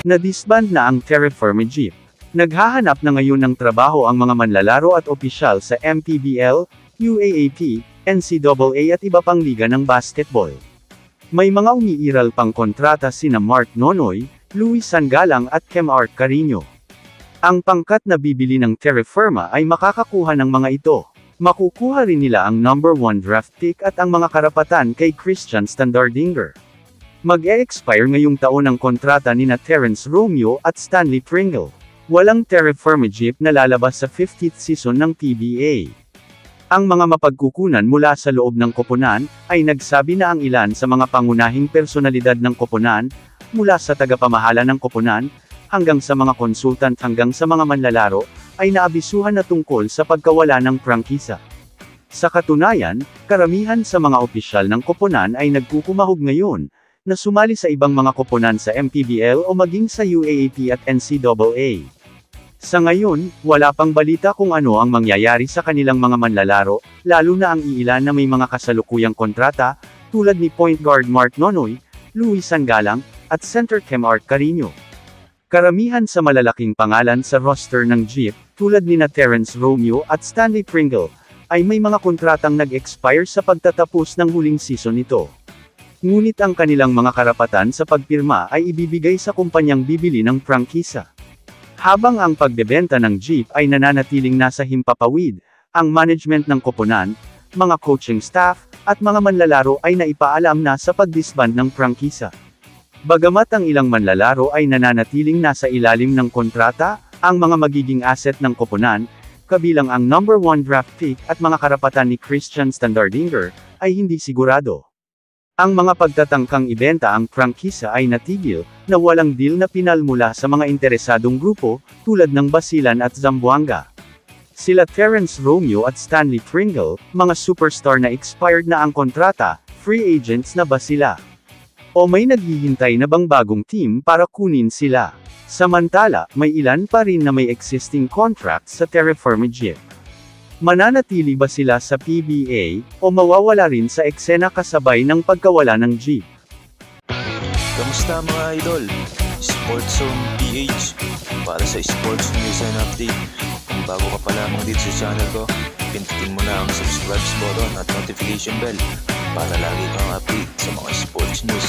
Na-disband na ang Terraform Jeep. Naghahanap na ngayon ng trabaho ang mga manlalaro at opisyal sa MPBL, UAAP, NCAA at iba pang liga ng basketball. May mga umiiral pang kontrata sina Mark Nonoy, Luis Sangalang at Kemart Carino. Ang pangkat na bibili ng Terraforma ay makakakuha ng mga ito. Makukuha rin nila ang number 1 draft pick at ang mga karapatan kay Christian Standardinger. Mag-e-expire ngayong taon ang kontrata nina Terrence Romeo at Stanley Pringle. Walang Terraforma Jeep na lalabas sa 50th season ng PBA. Ang mga mapagkukunan mula sa loob ng koponan, ay nagsabi na ang ilan sa mga pangunahing personalidad ng koponan, mula sa tagapamahala ng koponan, hanggang sa mga konsultant hanggang sa mga manlalaro, ay naabisuhan na tungkol sa pagkawala ng prangkisa. Sa katunayan, karamihan sa mga opisyal ng koponan ay nagkukumahog ngayon, na sumali sa ibang mga koponan sa MPBL o maging sa UAAP at NCAA. Sa ngayon, wala pang balita kung ano ang mangyayari sa kanilang mga manlalaro, lalo na ang iilan na may mga kasalukuyang kontrata, tulad ni point guard Mark Nonoy, Luis Sangalang, at center Kemart Carino. Karamihan sa malalaking pangalan sa roster ng Jeep, tulad nina Terrence Romeo at Stanley Pringle, ay may mga kontratang nag-expire sa pagtatapos ng huling season nito. Ngunit ang kanilang mga karapatan sa pagpirma ay ibibigay sa kumpanyang bibili ng prangkisa. Habang ang pagbebenta ng Jeep ay nananatiling nasa himpapawid, ang management ng koponan, mga coaching staff, at mga manlalaro ay naipaalam na sa pag-disband ng prangkisa. Bagamat ang ilang manlalaro ay nananatiling nasa ilalim ng kontrata, ang mga magiging asset ng koponan, kabilang ang number 1 draft pick at mga karapatan ni Christian Standardinger, ay hindi sigurado. Ang mga pagtatangkang ibenta ang prangkisa ay natigil, na walang deal na pinalmula sa mga interesadong grupo, tulad ng Basilan at Zamboanga. Sila Terrence Romeo at Stanley Pringle, mga superstar na expired na ang kontrata, free agents na ba sila? O may naghihintay na bang bagong team para kunin sila? Samantala, may ilan pa rin na may existing contracts sa Terraforma Jeep. Mananatili ba sila sa PBA, o mawawala rin sa eksena kasabay ng pagkawala ng Jeep? Kamusta mga idol? Sports Zone PH para sa sports news and update. Kung bago ka pa lamang dito sa channel ko, pindutin mo na ang subscribe button at notification bell para lagi kang update sa mga sports news.